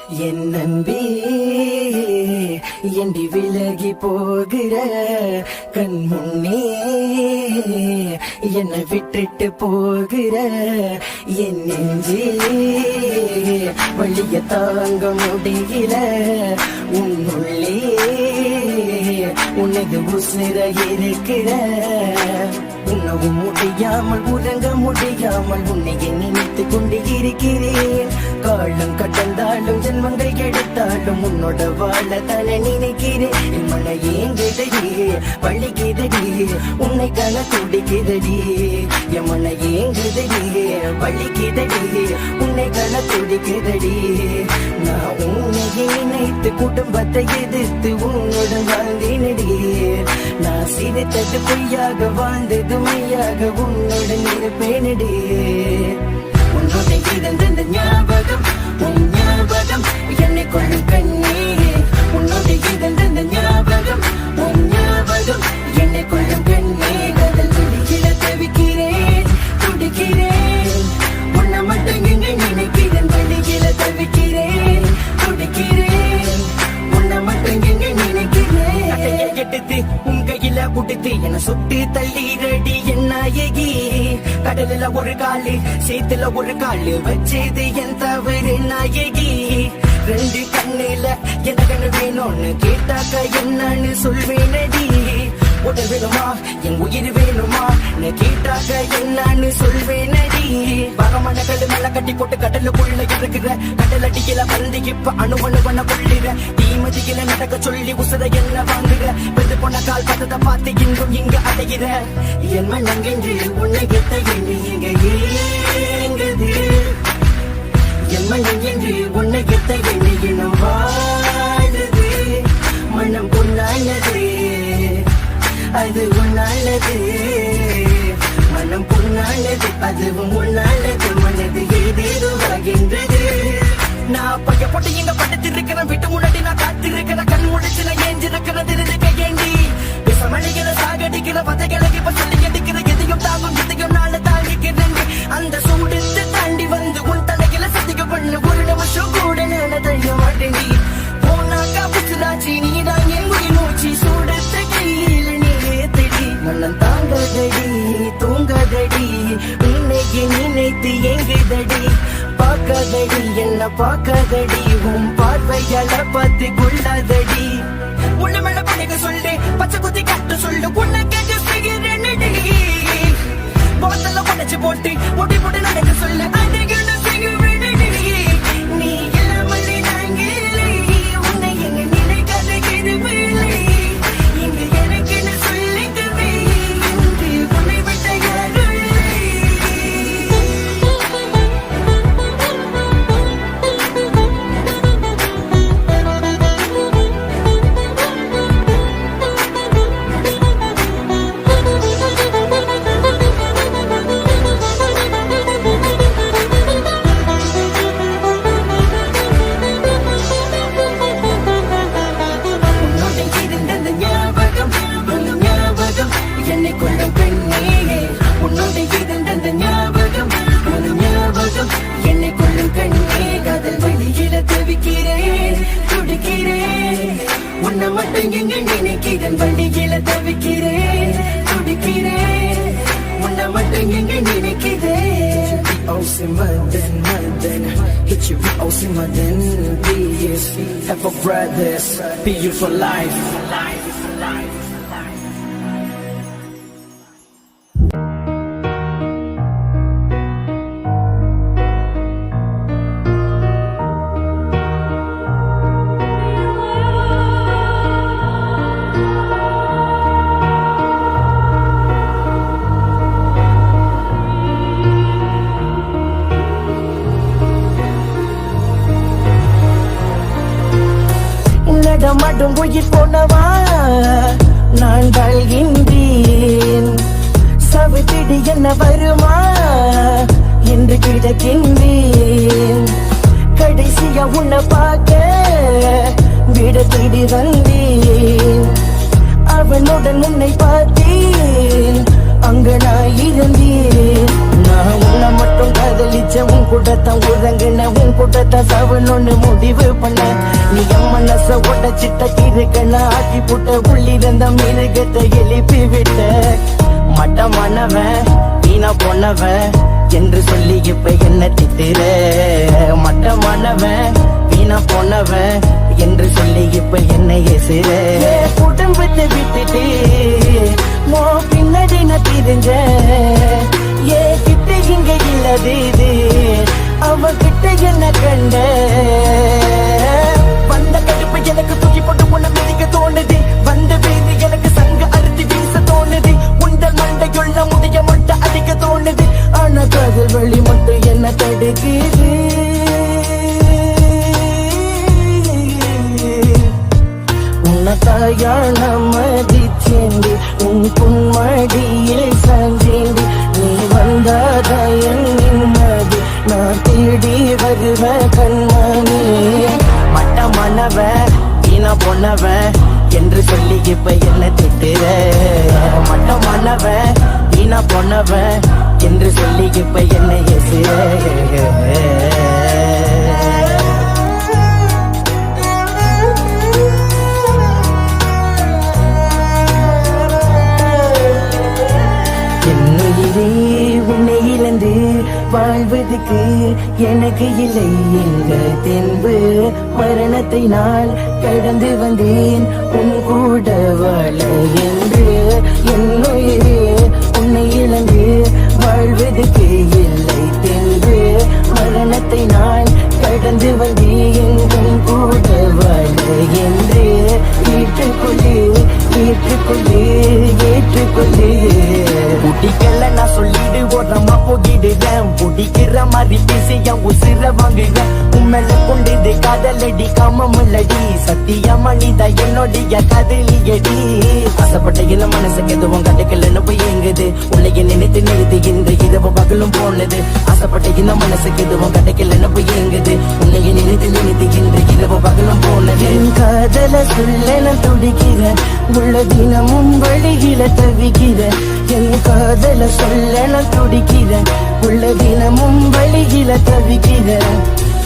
என் நம்பி எண்டி விலகி போகிற கண் முன்னே என்னை விட்டுட்டு போகிற என் நெஞ்சே வழிய தாங்க முடியல உன்னுள்ளே உனது உசிர இருக்கிற உணவும் முடியாமல் உறங்க முடியாமல் உன்னை நினைத்து கொண்டு இருக்கிறேன். காலம் கடந்தாலும் ஜென்மங்கள் எடுத்தாலும் உன்னோட வாழ தானே நினைக்கிறேன். என் மன ஏங்குதடி வலிக்குதடி உன்னை காண துடிக்குதடி. என் மன ஏங்குதடி வலிக்குதடி உன்னை காண துடிக்குதடி. நான் உன்னை நினைத்து குடும்பத்தை எதிர்த்து உன்னுடன் வாழ்ந்தேனடி. நான் சிரித்தது பொய்யாக வாழ்ந்தது மையாக உன்னுடன் இருப்பேனடி. உன்னுடைய இருந்த ஞாபகம் உன் ஞாபகம் என்னை கொள்ளும் கண்ணே. உன்னுடைய இருந்த ஞாபகம் உன் ஞாபகம் என்னை கொள்ளும் கண்ணே. கடல் துடிக்கிற தவிக்கிறேன் துடிக்கிறேன் உன்னை மட்டும் எங்க நினைக்கிறேன். வழியில தவிக்கிறேன் துடிக்கிறேன் உன்னை மட்டும் எங்க நினைக்கிறேன். எடுத்து உன் கையில உடுத்து என சுட்டு தள்ளிரடி என் நாயகி. கடலில ஒரு காலு சேத்துல ஒரு காலு வச்சது என் தவறு நாயகி. ரெண்டு கண்ணுல எனக்கு வேணும்னு கேட்டாக்க என்னன்னு சொல்வேனடி. உடல் வேணுமா என் உயிர் வேணுமா கேட்டாக்க என்னன்னு சொல்வேனடி. பகமான கல்லு மேல கட்டி போட்டு கடலுக்குள்ள இருக்கிற கடல் அடியில வந்து இப்ப அணுவணுவன கொள்ளுற. தீமதியில நடக்க சொல்லி உசுர என்ன வாங்குற. வெந்து போன கால் பதத்தை பார்த்து இன்றும் இங்க அடைகிற. என் மனங்கென்று உன்னை கெட்ட எண்ணி இங்க ஏங்குது. என் மனங்கென்று உன்னை கெட்ட எண்ணி இன்னும் வாழுது. மனம் பொன்னானது அது உன்னானது. மனம் பொன்னானது அதுவும் உன்னானது. மனது ஏதேதுவாகின்றது. நான் பைய போட்டு இங்க படுத்திருக்கிறேன். விட்டு முன்னாடி நான் காத்திருக்கிறேன். கண் முடிச்சு நான் ஏஞ்சிருக்கிறேன். இருக்க ஏண்டி விசமணிகிற சாகடிக்கிற பதைகளை இப்ப சொல்லி எடுக்கிற. எதையும் தாங்கும் எதையும் நாள தாங்கிக்கிறேன். அந்த சூடுத்து தாண்டி வந்து உன் தலையில சதிக்க பண்ண ஒரு நிமிஷம் கூட நினைதைய மாட்டேன். போனாக்கா புசுராச்சி நீதான் என் உயிர் மூச்சு. சூடத்து கையில நீ ஏத்தடி. மனம் தாங்கதடி தூங்கதடி உன்னைக்கு நினைத்து எங்குதடி. பார்க்காதடி என்ன பார்க்காதடி உன் பார்வையால பார்த்து கொள்ளாதடி. உள்ள மேல பணிக சொல்லு பச்சை குத்தி கட்டு சொல்லு உன்னை கேட்டு செய்கிறேன்டி. போத்தல உடைச்சு போட்டு முடி முடி நடக்க சொல்லு அதுக்கு செய்கிறேன்டி. நீ இல்லாமல் நாங்க இல்லை உன்னை எங்க நினைக்காத இருவில்லை. இங்கு எனக்கு சொல்லிக்கவே என்று உன்னை விட்ட யாரும் இல்லை. உன்னை மட்டும் எங்க நினைக்கிறேன். வண்டியில தவிக்கிறேன் துடிக்கிறேன் உன்னை மட்டும் எங்க நினைக்கிறேன். Madan, hit you with Osi Madan. Please, have a brothers, be you for life. நடமாடும் உயிர் போனவா நான் வாழ்கின்றேன். சவித்திடி என்ன வருமா என்று கிடக்கின்றேன். கடைசியா உன்னை பார்க்க விட தேடி வந்தேன். அவனுடன் உன்னை பார்த்தேன் அங்க நான் இருந்தேன். நான் உன்னை மட்டும் காதலிச்ச உன் கூட தான் உறங்கின உன் சுட்டத்தான் சாவணும்னு முடிவு பண்ண. நீ என் மனச உடைச்சிட்ட இருக்கன ஆக்கி புட்ட உள்ளிருந்த மிருகத்தை எழுப்பி விட்ட. மட்டமானவன் வீணா போனவன் என்று சொல்லி இப்ப என்ன திட்டுற. மட்டமானவன் வீணா போனவன் என்று சொல்லி இப்ப என்ன ஏசுற. குடும்பத்தை விட்டுட்டு மோ பின்னாடி நான் தெரிஞ்ச. ஏ கிட்ட இங்க இல்லது இது அவகிட்ட என்ன கண்ட. வந்த கடுப்பு எனக்கு தூக்கி போட்டு உன்னை மிதிக்க தோணுது. வந்த பேரு எனக்கு சங்க அறுத்தி வீச தோணுது. உண்டல் மண்டைக்குள்ள முடிய மட்டும் அடிக்க தோணுது. ஆனா காதல் வழி மட்டும் என்ன தடுக்குது. உன்னதாயான மதிச்சேண்டி உன் புன்மடியில் சாஞ்சேண்டி. நீ வந்தாதா என் நிம்மதி நான் தேடி வருவ கண்மணி. மட்டமானவ வீணா போனவ என்று சொல்லி இப்ப என்ன திட்டுற. மட்டமானவ வீணா போனவ என்று சொல்லி இப்ப என்ன ஏசுற. உன்னை இழந்து வாழ்வதுக்கு எனக்கு இல்லை எங்க தென்பு. மரணத்தை நான் கடந்து வந்தேன் உன் கூட வாழ என்று. என்னுயிரே உன்னை இழந்து வாழ்வதுக்கு இல்லை தென்பு. மரணத்தை நான் கடந்து வந்தேன் உன் கூட வாழ என்று. ஏற்றுக்கொள்ளு ஏற்றுக்கொள்ளு ஏற்றுக்கொள்ளு. புடிக்கல நான் சொல்லிடு ஓரமா போகிடுறேன். புடிக்கிற மாதிரி பேசி என் உசிர வாங்குறேன். உண்மையில கொண்டு காதலடி காமமுள்ளடி. சத்தியமா நீதான் என்னுடைய காதலியடி. ஆசைப்பட்ட இள மனசுக்கு எதுவும் கிடைக்கலன்னு போய் எங்குது. உன்னைய நினைத்து நிறுத்து இன்று இரவு பகலும் போனது. ஆசைப்பட்ட இள மனசுக்கு எதுவும் கிடைக்கலன்னு போய் எங்குது. உன்னைய நினைத்து நிறுத்து இன்று இரவு பகலும் போனது. காதல சொல்ல நான் துடிக்கிறேன் உள்ள தினமும் வழியில தவிக்கிறேன். என் காதல சொல்ல நான் துடிக்கிறேன் உள்ள தினமும் வழியில தவிக்கிறேன்.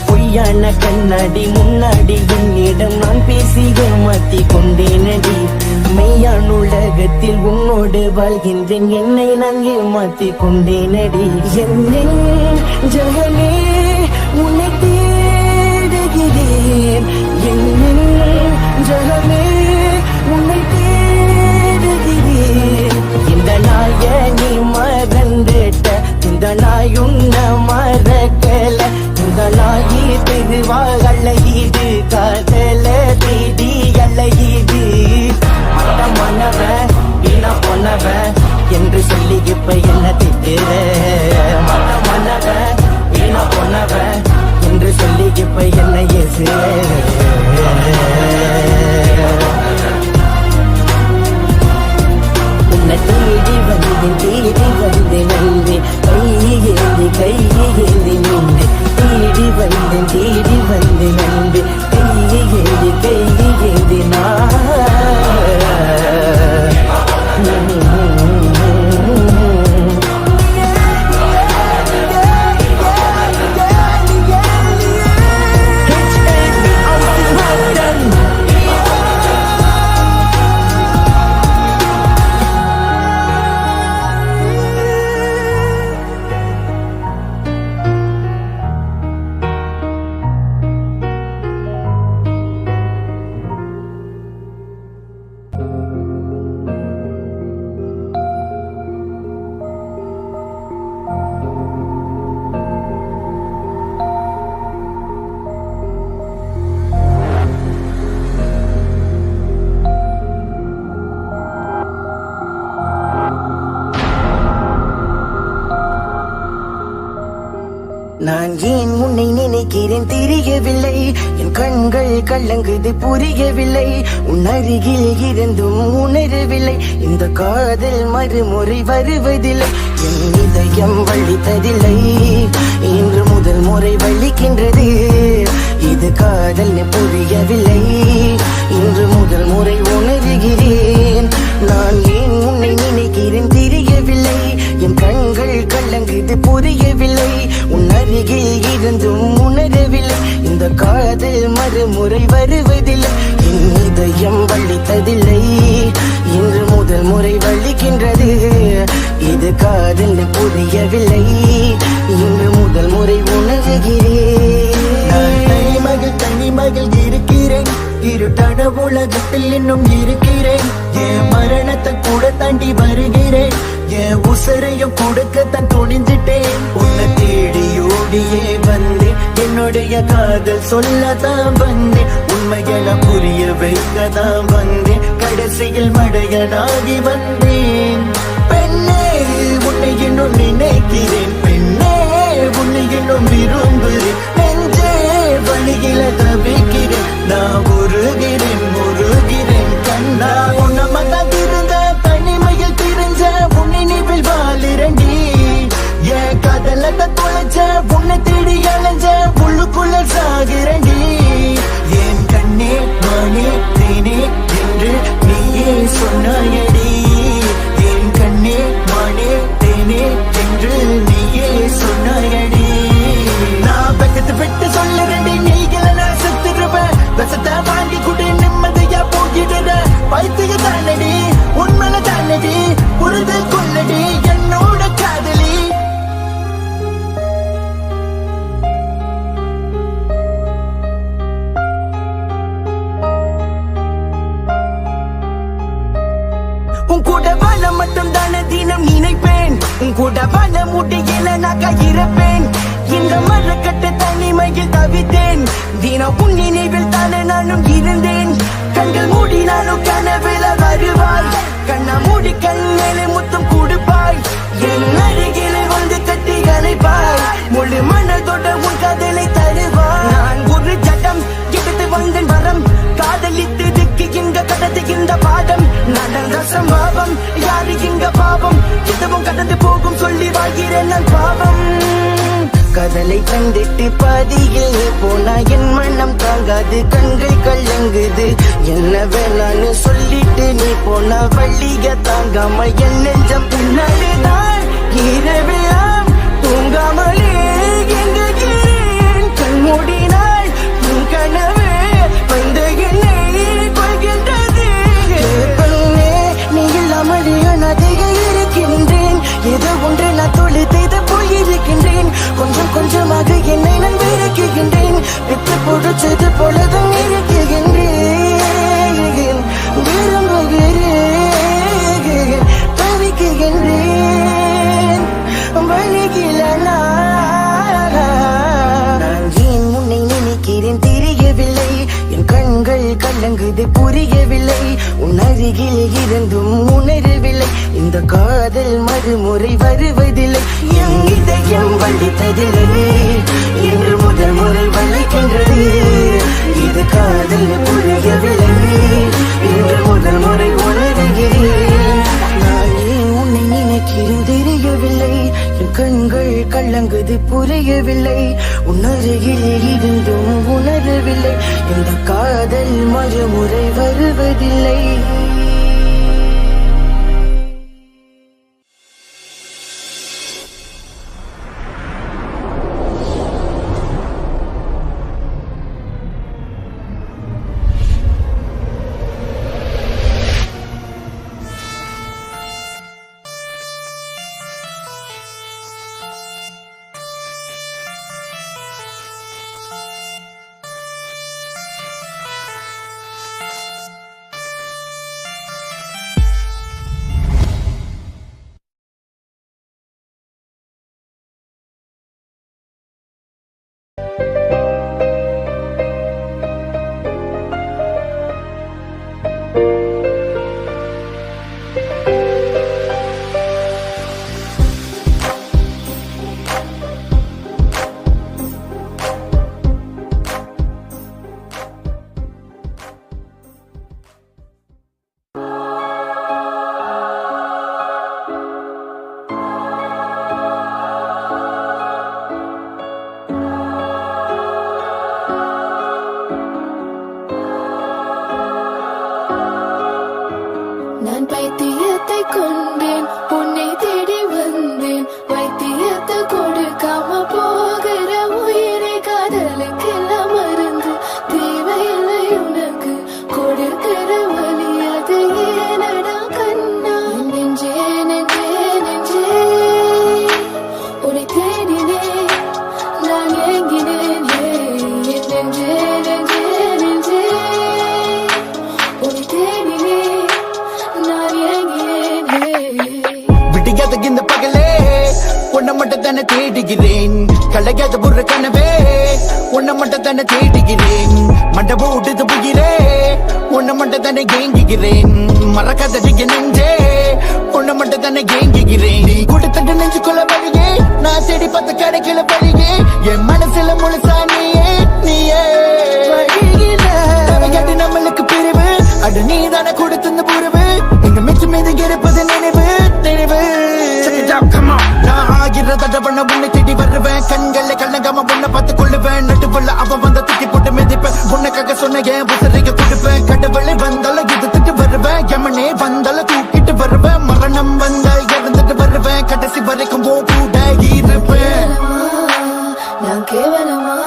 பொய்யான கண்ணாடி முன்னாடி என்னிடம் நான் பேசி ஏமாத்தி கொண்டேனடி. மெய்யான உலகத்தில் உன்னோடு வாழ்கின்றேன் என்னை நான் ஏமாத்தி கொண்டேனடி. என்னின் ஜகமே உன்னை தேடுகிறேன். என்னின் ஜகமே உன்னை தேடுகிறேன். இந்த நாய நீ மறந்துட்ட இந்த நாய் உன்ன மறக்கல. இந்த நாயி திருவாகலையீடு காதல தீடி அலையீடு. மட்டமானவன் வீணா போனவன் என்று சொல்லி இப்ப என்ன திட்டுற. மட்டமானவன் வீணா போனவன் என்று சொல்லி இப்ப என்ன ஏசுற. உன்னை தேடி வந்தேன் தேடி வந்தேன் நன்றி. கையேந்தி கையேந்தி நின்று தேடி வந்தேன் தேடி வந்தேன் நன்றி. கையேந்தி கையேந்தி நான் ஏன் உன்னை நினைக்கிறேன் தெரியவில்லை. என் கண்கள் கலங்குது புரியவில்லை. உன் அருகில் இருந்தும் உணரவில்லை. இந்த காதல் மறுமுறை வருவதில்லை. என் இதயம் வலித்ததில்லை. இன்று முதல் முறை வலிக்கின்றது. இது காதல் புரியவில்லை. இன்று முதல் முறை உணர்கிறேன். நான் ஏன் உன்னை நினைக்கிறேன் தெரியவில்லை. என் கண்கள் கலங்குது புரியவில்லை. உன் அருகில் இருந்தும் உணரவில்லை. காதல் மறுமுறை வருவதில்லை. என் இதயம் வலித்ததில்லை, இன்று முதல் முறை வலிக்கின்றது. இது காதல் புரியவில்லை, இன்று முதல் முறை உணர்கிறேன். நான் தனிமகள் இருக்கிறேன், இருட்டான உலகத்தில் இன்னும் இருக்கிறேன். என் மரணத்தை கூட தாண்டி வருகிறேன், என் உசரையும் கொடுக்கத்தான் துணிஞ்சிட்டேன். உன்னை தேடி ஓடியே வந்தேன், என்னுடைய காதல் சொல்லத்தான் வந்தேன். உண்மையெல்லாம் புரிய வைக்கத்தான் வந்தேன், கடைசியில் மடையனாகி வந்தேன். பெண்ணே உன்னை இன்னும் நினைக்கிறேன், பெண்ணே உன்னை இன்னும் விரும்புகிறேன். நெஞ்சே வழியில தவிக்கிறேன், நான் முருகிறேன் கண்ணா. உன்னை மதான் இருந்த தனிமையில் திரிஞ்ச உன்னை நிவில் வாழிரண்டி. என் காதலத்தை தொலைச்ச உன்னை தேடி அலைஞ்ச உள்ளுக்குள்ள சாகிறண்டி. என் கண்ணே மானே தேனே என்று நீயே சொன்னாயடி. என் கண்ணே மானே தேனே என்று நீயே சொன்னாயடி. நான் பக்கத்து விட்டு சொல்லுறேன்டி, நீங்கள நான் செத்துருவேன். விஷத்தை வாங்கி கூட நிம்மதியா போகிடுற பைத்திய தானடி, உண்மையில தானடி, புரிதல் கொள்ளடி என்னோட காதலி. உன் கூட வாழ மட்டும் தானே தினம் நினைப்பேன், உன் கூட வாழ முடியல நான் கையிறப்பேன். இந்த மரக்கட்ட தனிமையில் தவித்தேன், தினம் உன் நினைவில் தானே நானும் இருந்தேன். கண்கள் மூடினாலும் கனவுல வருவாய், கண்ணா மூடி கண்ணேலே முத்தம் கொடுப்பாய். என் அருகிலே வந்து கட்டி கலைப்பாய், முழு மனதோட உன் காதலை தருவாய். நான் ஒரு ஜட்டம் எடுத்து வந்தேன் வரம், காதலித்ததுக்கு இங்க கடத்துகின்ற பாடம். நடந்த சம்பவம் யாரு இங்க பாவம், எதுவும் கடந்து போகும் சொல்லி வாழ்கிறேன் நான் பாவம். கதலை கண்டிட்டு பாதியில் போனா என் மனம் தாங்காது, கண்கள் கலங்குது. என்ன வேணான்னு சொல்லிட்டு நீ போனா வள்ளிய தாங்காம என் நெஞ்சம் பின்னாடிதான் இரவெல்லாம் தூங்காமலே எங்குகிறேன். கண் மூடினால் உன் கனவு வந்து என்னை கொள்கின்றது. பெண்ணே நீ இல்லாமல் அனாதையாக இருக்கின்றேன், ஏதோ ஒன்று நான் தொழில் போயிருக்கின்றேன். கொஞ்சமாக என்னை நான் விளக்குகின்றேன், விட்டு பொடிச்சது போலதான் இருக்குகின்றேன். விரும்புகிறேன், தவிக்குகின்றேன், வழிகில நான் ஏன் உன்னை நினைக்கிறேன் தெரியவில்லை. என் கண்கள் கலங்குது புரியவில்லை, உன் அருகில் இருந்தும் உணரவில்லை. இந்த காதல் மறுமுறை வருவதில்லை, என் இதயம் வலித்ததில்லை, இன்று முதல் முறை வலிக்கின்றது. இது காதல் புரியவில்லை, இன்று முதல் முறை உணர்கிறேன். நான் ஏன் உன்னை நினைக்கிறேன் தெரியவில்லை, என் கண்கள் கலங்குது புரியவில்லை, உன் அருகில் இருந்தும் உணரவில்லை. இந்த காதல் மறுமுறை வருவதில்லை. தேடுகிறேன் கலையாத ஒரு கனவே உன்னை மட்டும் தானே தேடுகிறேன் மண்டப விட்டுது புகிறே உன்னை மட்டும் தானே ஏங்குகிறேன் மறக்காத நெஞ்சே உன்னை மட்டும் தானே ஏங்குகிறேன் நீ கொடுத்தட்டு நெஞ்சுக்குள்ள வழியே நான் தேடி பார்த்த கிடைக்கல வழியே என் மனசுல முழுசா நீயே வழியில நம்மளுக்கு பிரிவு அடு நீ தானே கொடுத்த புரிவு இந்த மிச்சம் மீது இருப்பது நினைவு நான் ஆகிறத பண்ண உன்னை தேடி வருவேன் கண்களை கண்ணங்காம உன்னை பார்த்து கொள்ளுவேன் நடுவுல அவன் வந்த திட்டி போட்டு மிதிப்பேன் உன்னைக்காக சொன்ன என் புசரிக்க கொடுப்பேன் கடவுளை வந்தாலும் எதிர்த்துட்டு வருவேன் யமனே வந்தாலும் தூக்கிட்டு வருவேன் மரணம் வந்தால் இறந்துட்டு வருவேன் கடைசி வரைக்கும் கூட இருப்பேன் நான் கேவலமா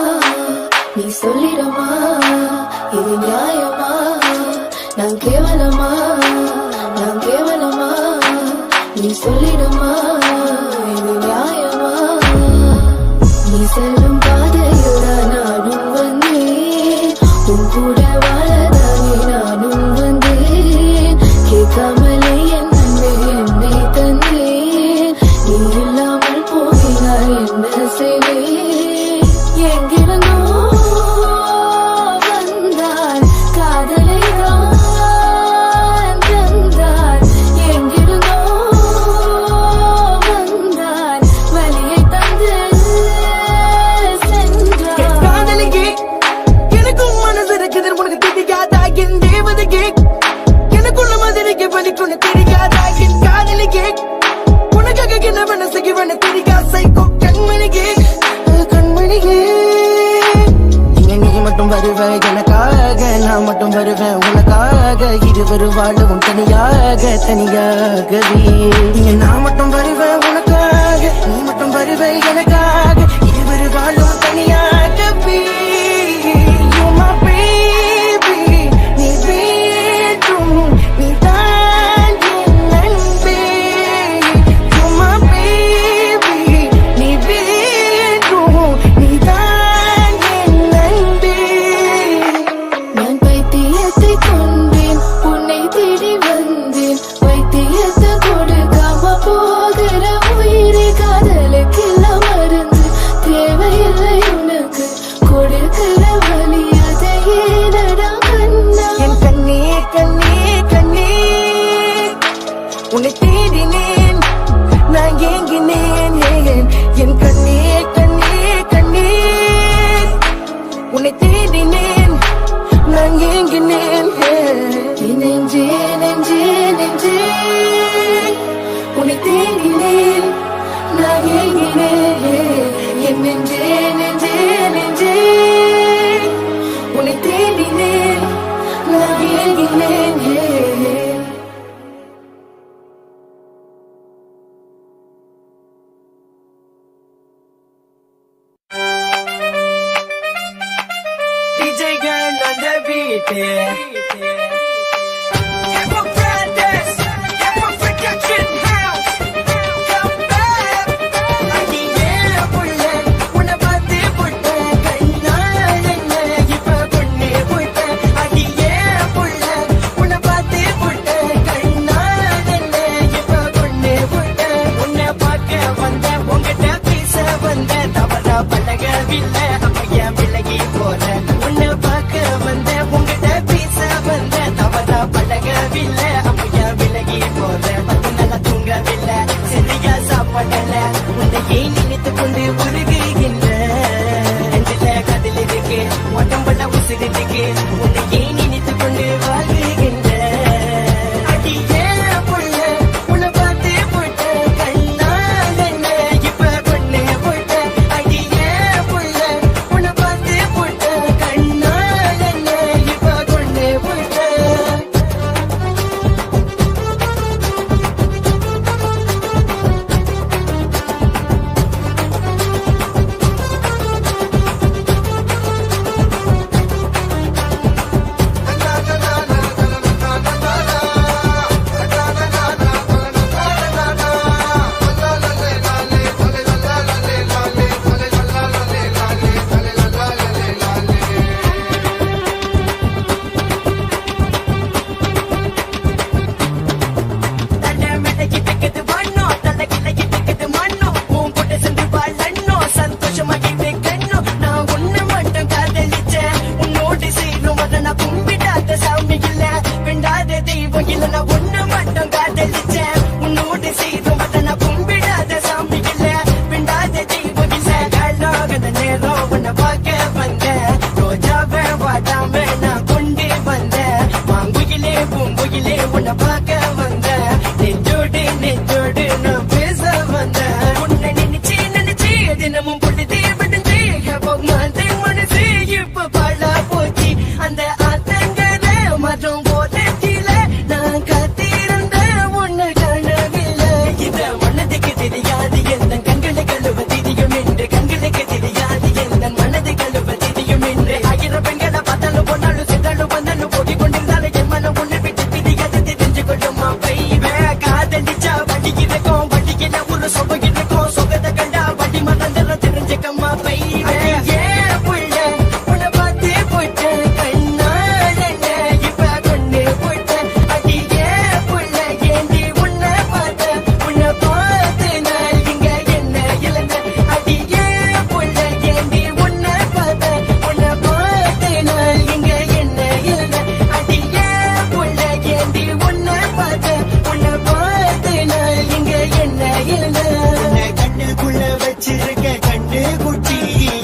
நீ சொல்லிடமா இது நியாயமா நான் கேவலமா நீ சொல்லிடுமா இது நியாயமா நீ செல்லும் பாதையில் நானும் வந்தேன் உன் கூட வாழதானே நானும் வந்தேன் கேட்காமலே என்னை தந்தேன் நீ இல்லாமல் போயினார் என்ன செய்வேன் எங்கிருந்தோ வந்தால் காதலை எனக்காக நான் மட்டும் வருவேன் உனக்காக இருவரும் வாழவும் தனியாகவே நான் மட்டும் வருவேன் உனக்காக நீ மட்டும் வருவேன் எனக்காக இருவரும் வாழவும் தனியாகவே நீ வேண்டும் நீ தான் என் நண்பே நீ வேண்டும் நீ தான் என் நண்பே நான் பைத்தியத்தை கொண்டேன் உன்னை தேடி வந்தேன் வைத்தியத்தை கொடுக்காம போகிற உயிரை காதலுக்கெல்லாம் மருந்து தேவையில்லை உனக்கு கொடுக்கிற வழி அதை ஏனடா கண்ணா என் கண்ணே கண்ணே கண்ணே உன்னை தேடினேன் நான் ஏங்கினேன் என் கண்ணே கண்ணே கண்ணே உன்னை தேடினேன் நான் ஏங்கினேன் நெஞ்சே நெஞ்சே நெஞ்சே உன்னை தேடினேன் நான் ஏங்கினேன் என் நெஞ்சே நெஞ்சே நெஞ்சே உன்னை தேடினேன் நான் ஏங்கினேன் விஜயன் அந்த வீட்டு பழகவில்லை அமைய விலகி போற உன்னை பார்க்க வந்த உங்ககிட்ட பேச அடிக்கல ஒரு சொப இருக்கும் சொகத கண்டா வடி மறந்துற தெரிஞ்சுக்கம்மா பையே புள்ள உன்னை பார்த்து போட்ட கண்ணால இப்ப கொண்டு போட்ட அடியே புள்ள ஏண்டி உன்னை பார்த்து நான் இங்க என்ன இழந்த அடியே புள்ள ஏண்டி உன்னை பார்த்து நான் இங்க என்ன இழந்த அடியே புள்ள ஏண்டி உன்னை பார்த்து நான் இங்க என்ன இழந்த கண்ணுக்குள்ள வச்சிருக்க கண்ணு குட்டி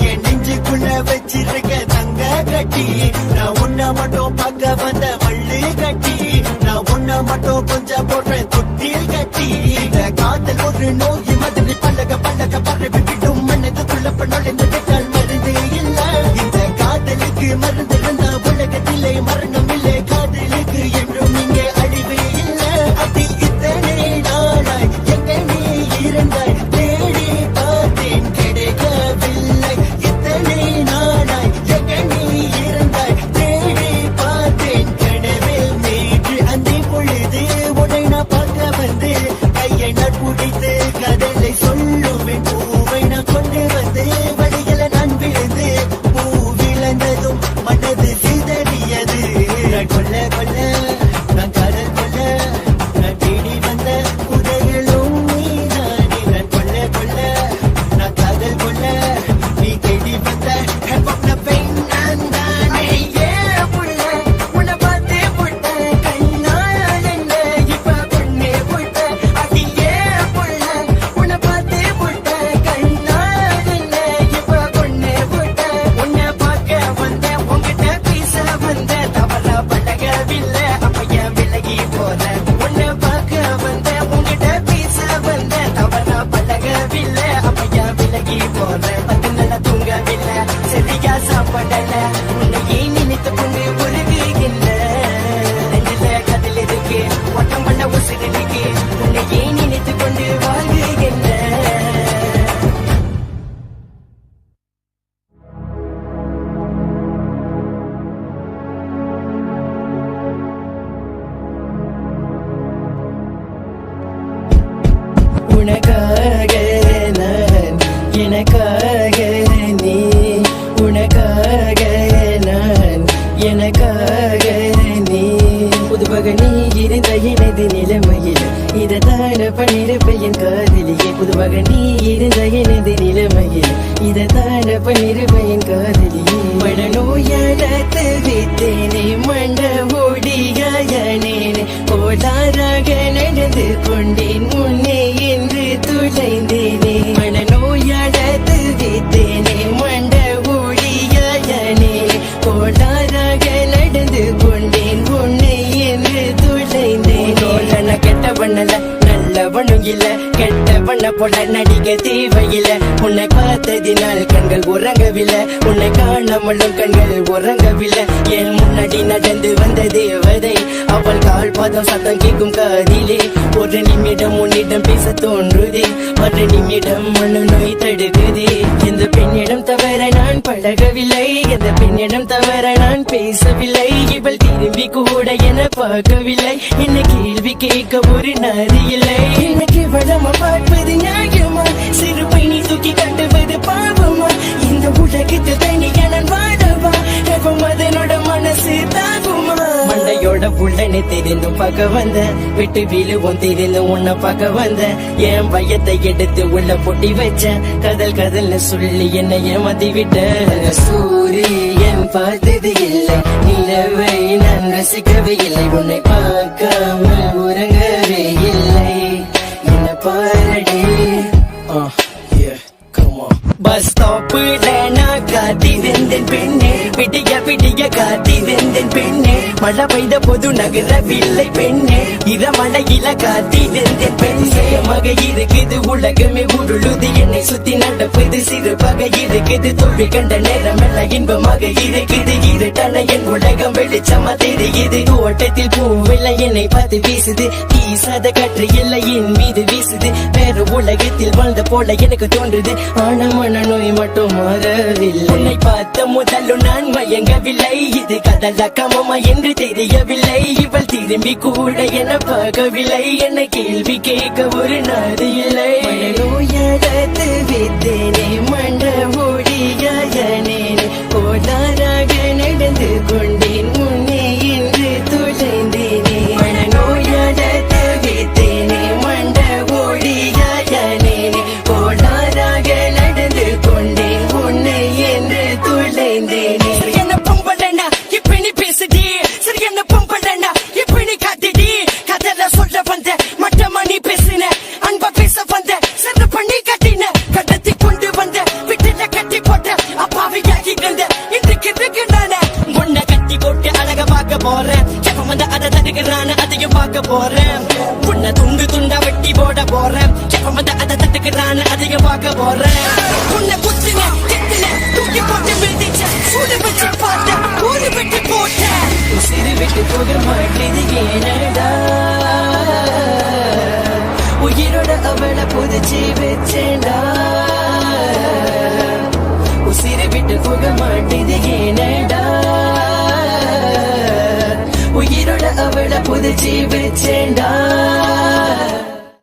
என் நெஞ்சுக்குள்ள வச்சிருக்க தங்க கட்டி நான் உன்னை மட்டும் பார்க்க வந்த மல்லு கட்டி நான் உன்னை மட்டும் கொஞ்சம் போடுறேன் தொட்டில் கட்டி இந்த காதல் ஒரு நோய் மாதிரி பழக பறவை விடும் மனதுக்குள்ள நுழைந்து விட்டால் மருந்து இல்ல இந்த காதலுக்கு மருந்து இருந்தா உலகத்திலே மரணம் இல்லை காதலுக்கு என்றும் இங்கே அழிவு இல்லை அது இத்தனை நாளாய் எங்க நீ இருந்தாய் தேடி பார்த்தேன் கிடைக்கவில்லை இத்தனை நாளாய் எங்க நீ இருந்தாய் தேடி பார்த்தேன் கனவில் நேற்று அந்த பொழுது உன்னை நான் பார்க்க வந்து கையை நான் பிடித்து கதலை சொல்லுவேன் பூவை நான் கொண்டு வந்து வழிகளை நான் விழுந்து பூ விழுந்ததும் மனது சிதறியது நான் கொல்ல நான் காதல் கொல்ல நான் தேடி வந்த உதயலும் நீதானே நான் கொல்ல நான் காதல் கொல்ல நீ தேடி வந்த பெண் நான் தானே புள்ள உன்னை பார்த்து போட்ட கண்ணால இப்ப கொண்டு போட்ட அடியே புள்ள உன்னை பார்த்து போட்ட கண்ணால இப்ப கொண்டு போட்ட உன்னை பார்க்க வந்த உன்கிட்ட பேச வந்த தவறா பழகவில்லை அப்ப என் விலகி போற உன்னை பார்க்க வந்த உன்கிட்ட பேச வந்த தவறா பழகவில்லை அப்ப என் விலகி போற பத்து நல்ல தூங்கவில்லை சரியா சாப்பிடல உன்னையே நினைத்து கொண்டு உருகுகின்ற நெஞ்சில கதில் இருக்கு ஒட்டம் பண்ண உசிறு இருக்கு உன்னையே நினைத்து கொண்டு வாழ்கின்ற உனக்காக நான் எனக்காக நீ உனக்காக நான் எனக்காக நீ புதுவாக நீ இருந்த எனது நிலைமையில் இததான பண்ணிருப்பையின் காதலியே புதுவாக நீ இருந்த எனது நிலைமையில் இததான பண்ணிருப்பையின் காதலியே மனநோயால தவித்தேனே மண்ட ஓடியாயானேனே கோளாறாக நடந்து கொண்டேன் முன்னே என்று துளைந்தேனே மனநோயால தவித்தேனே மண்ட ஓடியாயானே கோளாறாக நடந்து கொண்டேன் முன்னே என்று துளைந்தேனே கெட்ட பண்ணல நல்லவனும் இல்ல கெட்ட பண்ண போல நடிக்க தேவையில்லை உன்னை பார்த்ததினால் கண்கள் உறங்கவில்லை உன்னை காணாமலும் கண்கள் உறங்கவில்லை என் முன்னாடி நடந்து வந்த தேவதை அவள் கால் பாதம் சத்தம் கேட்கும் காதிலே ஒரு நிமிடம் உன்னிடம் பேச தோன்றுதே மறு நிமிடம் மனநோய் தடுக்குதே எந்த பெண்ணிடம் தவிர நான் பழகவில்லை எந்த பெண்ணிடம் தவிர நான் பேசவில்லை இவள் திரும்பி கூட என பார்க்கவில்லை என்ன கேள்வி கேட்க ஒரு நாதி இல்லை எனக்கு வளமா பார்ப்பது நியாயமா சிறு பையனை தூக்கி கட்டுவது பாவமா இந்த உலகத்தில் தனியா நான் வாழவா எப்ப அதனோட மனசு தாகுமா மண்டையோட புள்ளனை தெரிந்தும் பார்க்க வந்த விட்டு விழுவும் தெரிந்து உன்னை பார்க்க வந்த என் பயத்தை எடுத்து உள்ள பொட்டி வச்ச கதல்னு சொல்லி என்னை ஏமாத்தி விட்ட சூரியன் பார்த்தது இல்லை நிலவை நான் ரசிக்கவே இல்லை உன்னை பார்க்காமல் உறங்கவே இல்லை என்ன பாரடி பஸ் ஸ்டாப்புல நான் காத்திருந்தேன் பெண்ணே விடிய காத்திருந்தேன் பெண்ணே மழை பெய்த போது நகரவில்லை பெண்ணே இரமலையில காத்திருந்தேன் பெண்ணே மக இருக்குது உலகமே உருளுது என்னை சுத்தி நடப்பது சிறு பகை இருக்குது தோல்வி கண்ட நேரம் எல்லாம் இன்பமாக இருக்குது இருட்டான என் உலகம் வெளிச்சமா தெரியுது தோட்டத்தில் பூவெல்லாம் என்னை பார்த்து வீசுது வீசாத காற்று எல்லாம் என் மீது வீசுது வேறு உலகத்தில் வாழ்ந்த போல எனக்கு தோன்றுது. ஆனா மனநோய் மட்டும் மாறவில்லை. உன்னை பார்த்த முதலும் நான் மயங்கவில்லை. இது கதல கமமா என்று தெரியவில்லை. இவள் திரும்பி கூட என பார்க்கவில்லை. என்னை கேள்வி கேட்க ஒரு நாடு இல்லை. மனநோயகத்து வித்தேனே மண்ட ஒடியாயனே கோளாறாக நடந்து கொண்டேன். முன்னே இன்று துளைந்தேனே. மனநோயகத்து வித்தேனே மண்ட ஒடியாயனே கோளாறாக நடந்து கொண்டேன். முன்னே என்று துளைந்தேனே. என்ன பொம்பளனா இப்ப நீ பேசுடி. சரி என்ன பொம்பளனா இப்ப நீ காட்டுடி. கதல சொல்ல வந்த மட்டமா நீ பேசின. அன்பா பேச வந்த சரி பண்ணி கட்டின. கடத்தி கொண்டு வந்த விட்டுல கட்டி போட்ட அப்பாவியாகி இருந்த. இன்றைக்கு இருக்கு நானே உன்னை கட்டி போட்டு அழக பார்க்க போறேன். எப்ப வந்து அதை தடுக்கிறான அதையும் பார்க்க போறேன். உன்னை துண்டு துண்டா வெட்டி போட போறேன். எப்ப வந்து அதை தடுக்கிறான அதையும் பார்க்க போறேன். உன்னை குத்துன கெத்துன தூக்கி போட்டு மிதிச்ச சூடு வச்சு பார்த்த ஊரு விட்டு போட்ட. உசிறு விட்டு போக மாட்டேது ஏனடா. உயிரோட அவளை புதைச்சி வச்சேண்டா. உசிறு விட்டு போக மாட்டேது ஏனடா. உயிரோட அவளை புதைச்சி வச்சேண்டா.